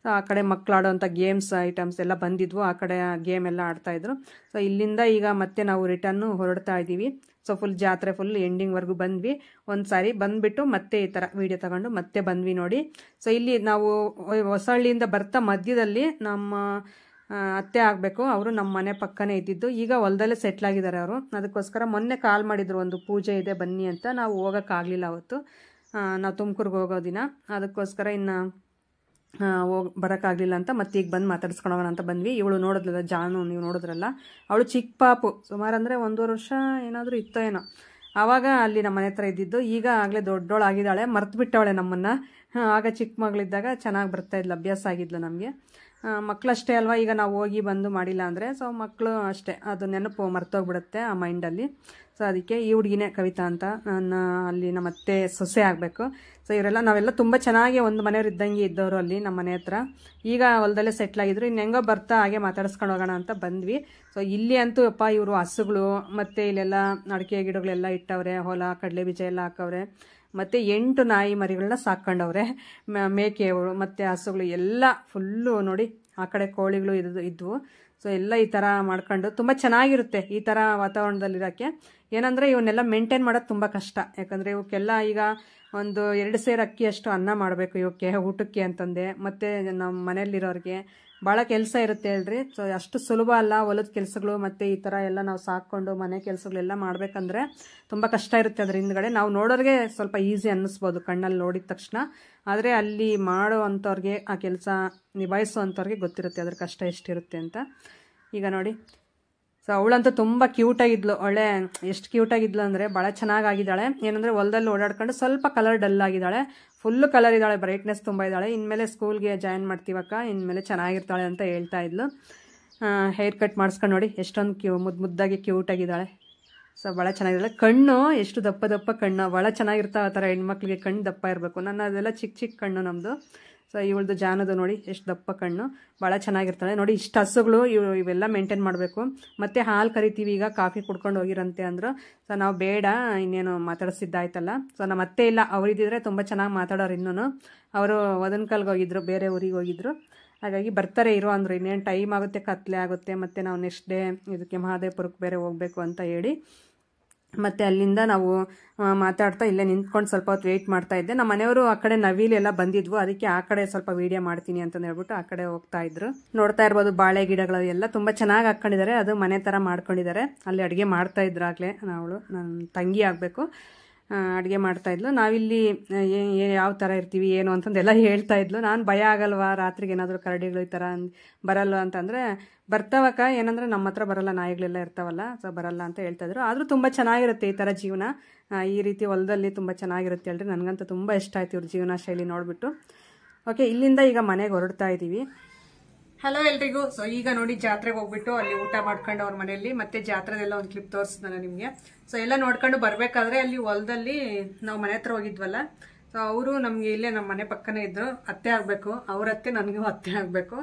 ಸೊ ಆ ಕಡೆ ಮಕ್ಕಳು ಆಡೋವಂಥ ಗೇಮ್ಸ್ ಐಟಮ್ಸ್ ಎಲ್ಲ ಬಂದಿದ್ವು, ಆ ಕಡೆ ಗೇಮ್ ಎಲ್ಲ ಆಡ್ತಾಯಿದ್ರು. ಸೊ ಇಲ್ಲಿಂದ ಈಗ ಮತ್ತೆ ನಾವು ರಿಟರ್ನು ಹೊರಡ್ತಾ ಇದ್ದೀವಿ. ಸೊ ಫುಲ್ ಜಾತ್ರೆ ಫುಲ್ ಎಂಡಿಂಗ್ವರೆಗೂ ಬಂದ್ವಿ. ಒಂದು ಸಾರಿ ಬಂದುಬಿಟ್ಟು ಮತ್ತೆ ಈ ಥರ ವೀಡಿಯೋ ತಗೊಂಡು ಮತ್ತೆ ಬಂದ್ವಿ ನೋಡಿ. ಸೊ ಇಲ್ಲಿ ನಾವು ಹೊಸಹಳ್ಳಿಯಿಂದ ಬರ್ತಾ ಮಧ್ಯದಲ್ಲಿ ನಮ್ಮ ಅತ್ತೆ ಆಗಬೇಕು, ಅವರು ನಮ್ಮ ಮನೆ ಪಕ್ಕನೇ ಇದ್ದಿದ್ದು. ಈಗ ಹೊಲದಲ್ಲೇ ಸೆಟ್ಲಾಗಿದ್ದಾರೆ ಅವರು. ಅದಕ್ಕೋಸ್ಕರ ಮೊನ್ನೆ ಕಾಲ್ ಮಾಡಿದ್ರು, ಒಂದು ಪೂಜೆ ಇದೆ ಬನ್ನಿ ಅಂತ. ನಾವು ಹೋಗೋಕ್ಕಾಗಲಿಲ್ಲ ಅವತ್ತು, ನಾವು ತುಮಕೂರಿಗೆ ಹೋಗೋ ದಿನ. ಅದಕ್ಕೋಸ್ಕರ ಇನ್ನು ಬರೋಕ್ಕಾಗಲಿಲ್ಲ ಅಂತ ಮತ್ತೆ ಈಗ ಬಂದು ಮಾತಾಡ್ಸ್ಕೊಂಡು ಹೋಗೋಣ ಅಂತ ಬಂದ್ವಿ. ಇವಳು ನೋಡಿದ್ರಲ್ಲ ಜಾನು, ನೀವು ನೋಡಿದ್ರಲ್ಲ, ಅವಳು ಚಿಕ್ಕ ಪಾಪು, ಸುಮಾರು ಅಂದರೆ 1.5 ವರ್ಷ ಏನಾದರೂ ಇತ್ತೋ ಏನೋ. ಆವಾಗ ಅಲ್ಲಿ ನಮ್ಮ ಮನೆ ಹತ್ರ ಇದ್ದಿದ್ದು. ಈಗ ಆಗಲೇ ದೊಡ್ಡೋಳಾಗಿದ್ದಾಳೆ, ಮರ್ತು ಬಿಟ್ಟವಳೆ ನಮ್ಮನ್ನು. ಆಗ ಚಿಕ್ಕ ಮಗಳಿದ್ದಾಗ ಚೆನ್ನಾಗಿ ಬರ್ತಾಯಿದ್ಲು, ಅಭ್ಯಾಸ ಆಗಿದ್ಲು ನಮಗೆ. ಮಕ್ಕಳಷ್ಟೇ ಅಲ್ವಾ, ಈಗ ನಾವು ಹೋಗಿ ಬಂದು ಮಾಡಿಲ್ಲ ಅಂದರೆ ಸೊ ಮಕ್ಕಳು ಅಷ್ಟೇ, ಅದು ನೆನಪು ಮರ್ತೋಗ್ಬಿಡುತ್ತೆ ಆ ಮೈಂಡಲ್ಲಿ. ಸೊ ಅದಕ್ಕೆ ಈ ಹುಡುಗಿನೇ ಕವಿತಾ ಅಂತ, ನನ್ನ ಅಲ್ಲಿ ನಮ್ಮ ಅತ್ತೆ ಸೊಸೆ ಆಗಬೇಕು. ಸೊ ನಾವೆಲ್ಲ ತುಂಬ ಚೆನ್ನಾಗಿ ಒಂದು ಮನೆಯವ್ರು ಇದ್ದಂಗೆ ಇದ್ದವರು ಅಲ್ಲಿ ನಮ್ಮ ಮನೆ ಹತ್ರ. ಈಗ ಹೊಲದಲ್ಲೇ ಸೆಟ್ಲಾಗಿದ್ರು, ಇನ್ನು ಹೆಂಗೋ ಬರ್ತಾ ಹಾಗೆ ಮಾತಾಡಿಸ್ಕೊಂಡು ಹೋಗೋಣ ಅಂತ ಬಂದ್ವಿ. ಸೊ ಇಲ್ಲಿ ಅಂತೂ ಅಪ್ಪ ಇವರು ಹಸುಗಳು ಮತ್ತು ಇಲ್ಲೆಲ್ಲ ಅಡಿಕೆ ಗಿಡಗಳೆಲ್ಲ ಇಟ್ಟವ್ರೆ, ಹೊಲ ಕಡಲೆ ಬೀಜ ಎಲ್ಲ ಹಾಕವ್ರೆ, ಮತ್ತು 8 ನಾಯಿ ಮರಿಗಳನ್ನ ಸಾಕೊಂಡವ್ರೆ, ಮೇಕೆಗಳು ಮತ್ತು ಹಸುಗಳು ಎಲ್ಲ ಫುಲ್ಲು ನೋಡಿ. ಆ ಕಡೆ ಕೋಳಿಗಳು ಇದ್ವು. ಸೊ ಎಲ್ಲ ಈ ಥರ ಮಾಡ್ಕೊಂಡು ತುಂಬ ಚೆನ್ನಾಗಿರುತ್ತೆ ಈ ಥರ ವಾತಾವರಣದಲ್ಲಿರೋಕ್ಕೆ. ಏನಂದರೆ ಇವನ್ನೆಲ್ಲ ಮೇಂಟೈನ್ ಮಾಡೋದು ತುಂಬ ಕಷ್ಟ, ಯಾಕಂದರೆ ಇವಕ್ಕೆಲ್ಲ ಈಗ ಒಂದು 2 ಸೇರು ಅಕ್ಕಿಯಷ್ಟು ಅನ್ನ ಮಾಡಬೇಕು ಇವಕ್ಕೆ ಊಟಕ್ಕೆ ಅಂತಂದೆ. ಮತ್ತು ನಮ್ಮ ಮನೆಯಲ್ಲಿರೋರಿಗೆ ಭಾಳ ಕೆಲಸ ಇರುತ್ತೆ ಹೇಳ್ರಿ. ಸೊ ಅಷ್ಟು ಸುಲಭ ಅಲ್ಲ ಹೊಲದ ಕೆಲಸಗಳು, ಮತ್ತು ಈ ಥರ ಎಲ್ಲ ನಾವು ಸಾಕ್ಕೊಂಡು ಮನೆ ಕೆಲಸಗಳೆಲ್ಲ ಮಾಡಬೇಕಂದ್ರೆ ತುಂಬ ಕಷ್ಟ ಇರುತ್ತೆ. ಅದ್ರ ಹಿಂದ್ಗಡೆ ನಾವು ನೋಡೋರಿಗೆ ಸ್ವಲ್ಪ ಈಸಿ ಅನ್ನಿಸ್ಬೋದು ಕಣ್ಣಲ್ಲಿ ನೋಡಿದ ತಕ್ಷಣ, ಆದರೆ ಅಲ್ಲಿ ಮಾಡೋ ಅಂಥವ್ರಿಗೆ, ಆ ಕೆಲಸ ನಿಭಾಯಿಸೋ ಅಂಥವ್ರಿಗೆ ಗೊತ್ತಿರುತ್ತೆ ಅದ್ರ ಕಷ್ಟ ಎಷ್ಟಿರುತ್ತೆ ಅಂತ. ಈಗ ನೋಡಿ, ಸೊ ಅವಳಂತೂ ತುಂಬ ಕ್ಯೂಟಾಗಿದ್ಲು, ಒಳ್ಳೆ ಎಷ್ಟು ಕ್ಯೂಟಾಗಿದ್ಲು ಅಂದರೆ ಭಾಳ ಚೆನ್ನಾಗಿದ್ದಾಳೆ. ಏನಂದರೆ ಹೊಲದಲ್ಲಿ ಓಡಾಡ್ಕೊಂಡು ಸ್ವಲ್ಪ ಕಲರ್ ಡಲ್ ಆಗಿದ್ದಾಳೆ, ಫುಲ್ಲು ಕಲರ್ ಇದ್ದಾಳೆ, ಬ್ರೈಟ್ನೆಸ್ ತುಂಬ ಇದ್ದಾಳೆ. ಇನ್ಮೇಲೆ ಸ್ಕೂಲ್ಗೆ ಜಾಯಿನ್ ಮಾಡ್ತೀವಕ್ಕ, ಇನ್ಮೇಲೆ ಚೆನ್ನಾಗಿರ್ತಾಳೆ ಅಂತ ಹೇಳ್ತಾ ಇದ್ಲು. ಹೇರ್ ಕಟ್ ಮಾಡಿಸ್ಕೊಂಡು ನೋಡಿ ಎಷ್ಟೊಂದು ಮುದ್ದಾಗಿ ಕ್ಯೂಟಾಗಿದ್ದಾಳೆ. ಸೊ ಭಾಳ ಚೆನ್ನಾಗಿದ್ದಾಳೆ. ಕಣ್ಣು ಎಷ್ಟು ದಪ್ಪ ದಪ್ಪ ಕಣ್ಣು, ಭಾಳ ಚೆನ್ನಾಗಿರ್ತಾವೆ ಆ ಥರ ಹೆಣ್ಮಕ್ಳಿಗೆ ಕಣ್ಣು ದಪ್ಪ ಇರಬೇಕು. ನನ್ನ ಅದೆಲ್ಲ ಚಿಕ್ಕ ಚಿಕ್ಕ ಕಣ್ಣು ನಮ್ಮದು. ಸೊ ಇವಳದು ಜಾನದು ನೋಡಿ ಎಷ್ಟು ದಪ್ಪ ಕಣ್ಣು, ಭಾಳ ಚೆನ್ನಾಗಿರ್ತಾಳೆ ನೋಡಿ. ಇಷ್ಟು ಹಸುಗಳು ಇವೆಲ್ಲ ಮೇಂಟೈನ್ ಮಾಡಬೇಕು. ಮತ್ತು ಹಾಲು ಕರಿತೀವಿ, ಈಗ ಕಾಫಿ ಕುಡ್ಕೊಂಡು ಹೋಗಿರಂತೆ ಅಂದರು. ಸೊ ನಾವು ಬೇಡ, ಇನ್ನೇನು ಮಾತಾಡಿಸಿದ್ದಾಯ್ತಲ್ಲ. ಸೊ ನಮ್ಮ ಅತ್ತೆ ಇಲ್ಲ, ಅವರಿದ್ದಿದ್ರೆ ತುಂಬ ಚೆನ್ನಾಗಿ ಮಾತಾಡೋರು. ಇನ್ನೂ ಅವರು ವದನಕಲ್ಗೆ ಹೋಗಿದ್ರು, ಬೇರೆ ಊರಿಗೆ ಹೋಗಿದ್ರು. ಹಾಗಾಗಿ ಬರ್ತಾರೆ ಇರೋ ಅಂದರು. ಇನ್ನೇನು ಟೈಮ್ ಆಗುತ್ತೆ, ಕತ್ಲೆ ಆಗುತ್ತೆ, ಮತ್ತು ನಾವು ನೆಕ್ಸ್ಟ್ ಡೇ ಇದಕ್ಕೆ ಮಹಾದೇವಪುರಕ್ಕೆ ಬೇರೆ ಹೋಗಬೇಕು ಅಂತ ಹೇಳಿ ಮತ್ತು ಅಲ್ಲಿಂದ ನಾವು ಮಾತಾಡ್ತಾ ಇಲ್ಲೇ ನಿಂತ್ಕೊಂಡು ಸ್ವಲ್ಪ ಹೊತ್ತು ವೆಯ್ಟ್ ಮಾಡ್ತಾ ಇದ್ದೆ. ನಮ್ಮ ಮನೆಯವರು ಆ ಕಡೆ ನವಿಲೆಲ್ಲ ಬಂದಿದ್ವು, ಅದಕ್ಕೆ ಆ ಕಡೆ ಸ್ವಲ್ಪ ವೀಡಿಯೋ ಮಾಡ್ತೀನಿ ಅಂತ ಹೇಳ್ಬಿಟ್ಟು ಆ ಕಡೆ ಹೋಗ್ತಾ ಇದ್ರು. ನೋಡ್ತಾ ಇರ್ಬೋದು ಬಾಳೆ ಗಿಡಗಳು ಎಲ್ಲ ತುಂಬ ಚೆನ್ನಾಗಿ ಹಾಕ್ಕೊಂಡಿದ್ದಾರೆ, ಅದು ಮನೆ ಥರ ಮಾಡ್ಕೊಂಡಿದ್ದಾರೆ. ಅಲ್ಲಿ ಅಡುಗೆ ಮಾಡ್ತಾ ಇದ್ರು ಆಗಲೇ, ನನ್ನ ತಂಗಿ ಆಗಬೇಕು, ಅಡುಗೆ ಮಾಡ್ತಾಯಿದ್ಲು. ನಾವಿಲ್ಲಿ ಯಾವ ಥರ ಇರ್ತೀವಿ ಏನು ಅಂತಂದೆಲ್ಲ ಹೇಳ್ತಾ ಇದ್ಲು. ನಾನು ಭಯ ಆಗಲ್ವಾ ರಾತ್ರಿಗೆ ಏನಾದರೂ ಕರಡಿಗಳು ಈ ಥರ ಬರಲ್ವ ಅಂತಂದರೆ, ಬರ್ತಾವಕ್ಕ, ಏನಂದರೆ ನಮ್ಮ ಹತ್ರ ಬರಲ್ಲ, ನಾಯಿಗಳೆಲ್ಲ ಇರ್ತಾವಲ್ಲ, ಸೊ ಬರಲ್ಲ ಅಂತ ಹೇಳ್ತಾಯಿದ್ರು. ಆದರೂ ತುಂಬ ಚೆನ್ನಾಗಿರುತ್ತೆ ಈ ಥರ ಜೀವನ, ಈ ರೀತಿ ಹೊಲದಲ್ಲಿ ತುಂಬ ಚೆನ್ನಾಗಿರುತ್ತೆ ಹೇಳ್ರಿ. ನನಗಂತೂ ತುಂಬ ಇಷ್ಟ ಆಯ್ತು ಇವ್ರ ಜೀವನ ಶೈಲಿ ನೋಡಿಬಿಟ್ಟು. ಓಕೆ, ಇಲ್ಲಿಂದ ಈಗ ಮನೆಗೆ ಹೊರಡ್ತಾ ಇದ್ದೀವಿ. ಹಲೋ ಎಲ್ರಿಗೂ. ಸೊ ಈಗ ನೋಡಿ ಜಾತ್ರೆಗೆ ಹೋಗ್ಬಿಟ್ಟು ಅಲ್ಲಿ ಊಟ ಮಾಡ್ಕೊಂಡು ಅವ್ರ ಮನೆಯಲ್ಲಿ, ಮತ್ತೆ ಜಾತ್ರೆದೆಲ್ಲ ಒಂದು ಕ್ಲಿಪ್ ತೋರಿಸ್ತಾನೆ ನಿಮಗೆ. ಸೊ ಎಲ್ಲ ನೋಡ್ಕೊಂಡು ಬರಬೇಕಾದ್ರೆ ಅಲ್ಲಿ ಹೊಲದಲ್ಲಿ ನಾವು ಮನೆ ಹತ್ರ ಹೋಗಿದ್ವಲ್ಲ, ಸೊ ಅವರು ನಮಗೆ ಇಲ್ಲೇ ನಮ್ಮ ಮನೆ ಪಕ್ಕನೇ ಇದ್ರು, ಅತ್ತೆ ಆಗಬೇಕು, ಅವ್ರ ಅತ್ತೆ ನನಗೂ ಅತ್ತೆ ಆಗಬೇಕು.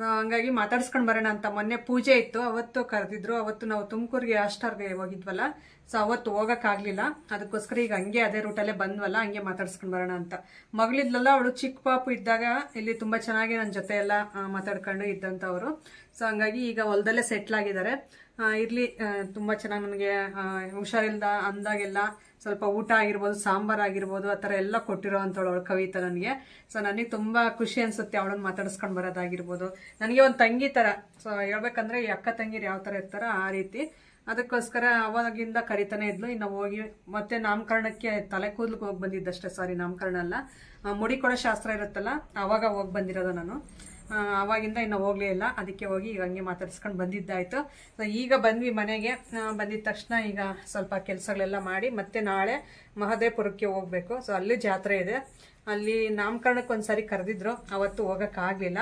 ಹಂಗಾಗಿ ಮಾತಾಡ್ಸ್ಕೊಂಡು ಬರೋಣ ಅಂತ. ಮೊನ್ನೆ ಪೂಜೆ ಇತ್ತು, ಅವತ್ತು ಕರೆದಿದ್ರು. ಅವತ್ತು ನಾವು ತುಮಕೂರಿಗೆ ಅಷ್ಟಾರ್ಗೆ ಹೋಗಿದ್ವಲ್ಲ, ಸೊ ಅವತ್ತು ಹೋಗೋಕ್ಕಾಗಲಿಲ್ಲ. ಅದಕ್ಕೋಸ್ಕರ ಈಗ ಹಂಗೆ ಅದೇ ರೂಟಲ್ಲೇ ಬಂದ್ವಲ್ಲ, ಹಂಗೆ ಮಾತಾಡ್ಸ್ಕೊಂಡು ಬರೋಣ ಅಂತ. ಮಗಳಿದ್ಲಲ್ಲ, ಅವಳು ಚಿಕ್ಕ ಪಾಪು ಇದ್ದಾಗ ಇಲ್ಲಿ ತುಂಬ ಚೆನ್ನಾಗಿ ನನ್ನ ಜೊತೆ ಎಲ್ಲ ಮಾತಾಡ್ಕೊಂಡು ಇದ್ದಂಥವ್ರು. ಸೊ ಹಂಗಾಗಿ ಈಗ ಹೊಲದಲ್ಲೇ ಸೆಟ್ಲಾಗಿದ್ದಾರೆ. ಇರಲಿ, ತುಂಬ ಚೆನ್ನಾಗಿ ನನಗೆ ಹುಷಾರಿಲ್ದ ಅಂದಾಗೆಲ್ಲ ಸ್ವಲ್ಪ ಊಟ ಆಗಿರ್ಬೋದು, ಸಾಂಬಾರ್ ಆಗಿರ್ಬೋದು, ಆ ಥರ ಎಲ್ಲ ಕೊಟ್ಟಿರೋ ಅಂಥವಳು ಅವಳು ಕವಿತಾ ನನಗೆ. ಸೊ ನನಗೆ ತುಂಬ ಖುಷಿ ಅನಿಸುತ್ತೆ ಅವಳನ್ನು ಮಾತಾಡಿಸ್ಕೊಂಡು ಬರೋದಾಗಿರ್ಬೋದು. ನನಗೆ ಒಂದು ತಂಗಿ ಥರ. ಸೊ ಹೇಳ್ಬೇಕಂದ್ರೆ ಈ ಅಕ್ಕ ತಂಗಿರು ಯಾವ ಥರ ಇರ್ತಾರೋ ಆ ರೀತಿ. ಅದಕ್ಕೋಸ್ಕರ ಅವಾಗಿಂದ ಕರಿತಾನೆ ಇದ್ಲು. ಇನ್ನು ಹೋಗಿ ಮತ್ತೆ ನಾಮಕರಣಕ್ಕೆ ತಲೆ ಕೂದಲಿಗೆ ಹೋಗಿ ಬಂದಿದ್ದಷ್ಟೇ, ಸಾರಿ ನಾಮಕರಣ ಅಲ್ಲ, ಮುಡಿ ಕೊಡೋ ಶಾಸ್ತ್ರ ಇರುತ್ತಲ್ಲ, ಅವಾಗ ಹೋಗಿ ಬಂದಿರೋದು ನಾನು. ಅವಾಗಿಂದ ಇನ್ನು ಹೋಗ್ಲೇ ಇಲ್ಲ, ಅದಕ್ಕೆ ಹೋಗಿ ಈಗ ಹಂಗೆ ಮಾತಾಡ್ಸ್ಕೊಂಡು ಬಂದಿದ್ದಾಯ್ತು. ಸೊ ಈಗ ಬಂದ್ವಿ ಮನೆಗೆ. ಬಂದಿದ ತಕ್ಷಣ ಈಗ ಸ್ವಲ್ಪ ಕೆಲಸಗಳೆಲ್ಲ ಮಾಡಿ ಮತ್ತೆ ನಾಳೆ ಮಹದೇವಪುರಕ್ಕೆ ಹೋಗ್ಬೇಕು. ಸೊ ಅಲ್ಲಿ ಜಾತ್ರೆ ಇದೆ, ಅಲ್ಲಿ ನಾಮಕರಣಕ್ಕೆ ಒಂದ್ಸರಿ ಕರೆದಿದ್ರು, ಅವತ್ತು ಹೋಗೋಕ್ಕಾಗಲಿಲ್ಲ.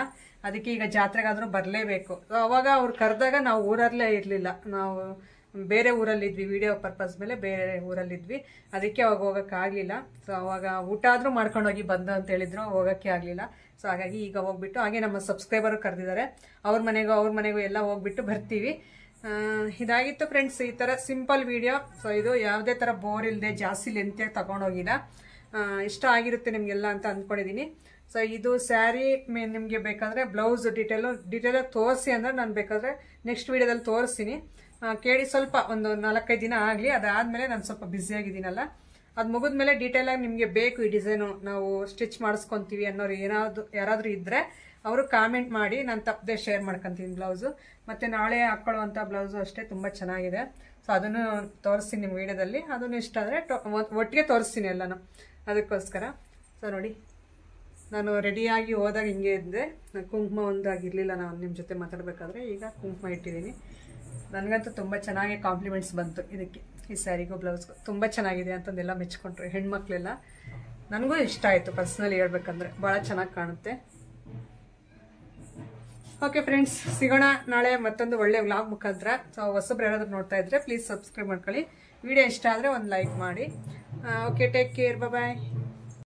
ಅದಕ್ಕೆ ಈಗ ಜಾತ್ರೆಗಾದ್ರೂ ಬರಲೇಬೇಕು. ಸೊ ಅವಾಗ ಅವ್ರು ಕರೆದಾಗ ನಾವು ಊರಲ್ಲೇ ಇರಲಿಲ್ಲ, ನಾವು ಬೇರೆ ಊರಲ್ಲಿದ್ವಿ, ವಿಡಿಯೋ ಪರ್ಪಸ್ ಮೇಲೆ ಬೇರೆ ಊರಲ್ಲಿದ್ವಿ. ಅದಕ್ಕೆ ಅವಾಗ ಹೋಗೋಕ್ಕಾಗಲಿಲ್ಲ. ಸೊ ಅವಾಗ ಊಟ ಆದರೂ ಮಾಡ್ಕೊಂಡು ಹೋಗಿ ಬಂದು ಅಂತ ಹೇಳಿದ್ರು, ಹೋಗೋಕ್ಕೆ ಆಗಲಿಲ್ಲ. ಸೊ ಹಾಗಾಗಿ ಈಗ ಹೋಗ್ಬಿಟ್ಟು, ಹಾಗೆ ನಮ್ಮ ಸಬ್ಸ್ಕ್ರೈಬರು ಕರೆದಿದ್ದಾರೆ, ಅವ್ರ ಮನೆಗೂ ಎಲ್ಲ ಹೋಗ್ಬಿಟ್ಟು ಬರ್ತೀವಿ. ಇದಾಗಿತ್ತು ಫ್ರೆಂಡ್ಸ್, ಈ ಥರ ಸಿಂಪಲ್ ವಿಡಿಯೋ. ಸೊ ಇದು ಯಾವುದೇ ಥರ ಬೋರ್ ಇಲ್ಲದೆ ಜಾಸ್ತಿ ಲೆಂತಿಯಾಗಿ ತಗೊಂಡೋಗಿಲ್ಲ. ಇಷ್ಟ ಆಗಿರುತ್ತೆ ನಿಮಗೆಲ್ಲ ಅಂತ ಅಂದ್ಕೊಂಡಿದ್ದೀನಿ. ಸೊ ಇದು ಸ್ಯಾರಿ ನಿಮಗೆ ಬೇಕಾದರೆ ಬ್ಲೌಸ್ ಡೀಟೇಲಾಗಿ ತೋರಿಸಿ ಅಂದರೆ ನಾನು ಬೇಕಾದರೆ ನೆಕ್ಸ್ಟ್ ವಿಡಿಯೋದಲ್ಲಿ ತೋರಿಸ್ತೀನಿ. ಕೇಳಿ ಸ್ವಲ್ಪ ಒಂದು 4-5 ದಿನ ಆಗಲಿ, ಅದಾದಮೇಲೆ ನಾನು ಸ್ವಲ್ಪ ಬ್ಯುಸಿಯಾಗಿದ್ದೀನಲ್ಲ, ಅದು ಮುಗಿದ್ಮೇಲೆ ಡೀಟೇಲಾಗಿ ನಿಮಗೆ ಬೇಕು ಈ ಡಿಸೈನು ನಾವು ಸ್ಟಿಚ್ ಮಾಡಿಸ್ಕೊತೀವಿ ಅನ್ನೋರು ಯಾರಾದರೂ ಇದ್ದರೆ ಅವರು ಕಾಮೆಂಟ್ ಮಾಡಿ, ನಾನು ತಪ್ಪದೆ ಶೇರ್ ಮಾಡ್ಕೊತೀನಿ ಬ್ಲೌಸು. ಮತ್ತು ನಾಳೆ ಹಾಕ್ಕೊಳ್ಳುವಂಥ ಬ್ಲೌಸು ಅಷ್ಟೇ ತುಂಬ ಚೆನ್ನಾಗಿದೆ. ಸೊ ಅದನ್ನು ತೋರಿಸ್ತೀನಿ ನಿಮ್ಮ ವಿಡಿಯೋದಲ್ಲಿ. ಅದನ್ನು ಇಷ್ಟ ಆದರೆ ಒಟ್ಟಿಗೆ ತೋರಿಸ್ತೀನಿ ಎಲ್ಲನೂ, ಅದಕ್ಕೋಸ್ಕರ. ಸೊ ನೋಡಿ, ನಾನು ರೆಡಿಯಾಗಿ ಹೋದಾಗ ಹಿಂಗೆ ಇದ್ದೆ. ಕುಂಕುಮ ಒಂದಾಗಿರಲಿಲ್ಲ ನಾನು ನಿಮ್ಮ ಜೊತೆ ಮಾತಾಡಬೇಕಾದ್ರೆ. ಈಗ ಕುಂಕುಮ ಇಟ್ಟಿದ್ದೀನಿ. ನನಗಂತೂ ತುಂಬ ಚೆನ್ನಾಗಿ ಕಾಂಪ್ಲಿಮೆಂಟ್ಸ್ ಬಂತು ಇದಕ್ಕೆ, ಈ ಸ್ಯಾರಿಗೂ ಬ್ಲೌಸ್ಗೂ ತುಂಬ ಚೆನ್ನಾಗಿದೆ ಅಂತಂದೆಲ್ಲ ಮೆಚ್ಕೊಂಡ್ರು ಹೆಣ್ಮಕ್ಳೆಲ್ಲ. ನನಗೂ ಇಷ್ಟ ಆಯಿತು ಪರ್ಸ್ನಲಿ ಹೇಳ್ಬೇಕಂದ್ರೆ, ಭಾಳ ಚೆನ್ನಾಗಿ ಕಾಣುತ್ತೆ. ಓಕೆ ಫ್ರೆಂಡ್ಸ್, ಸಿಗೋಣ ನಾಳೆ ಮತ್ತೊಂದು ಒಳ್ಳೆ ವ್ಲಾಗ್ ಮುಖಾಂತರ. ಸೊ ಹೊಸಬ್ರು ಯಾರಾದ್ರೂ ನೋಡ್ತಾ ಇದ್ರೆ ಪ್ಲೀಸ್ ಸಬ್ಸ್ಕ್ರೈಬ್ ಮಾಡ್ಕೊಳ್ಳಿ. ವಿಡಿಯೋ ಇಷ್ಟ ಆದರೆ ಒಂದು ಲೈಕ್ ಮಾಡಿ. ಓಕೆ, ಟೇಕ್ ಕೇರ್, ಬಾಯ್.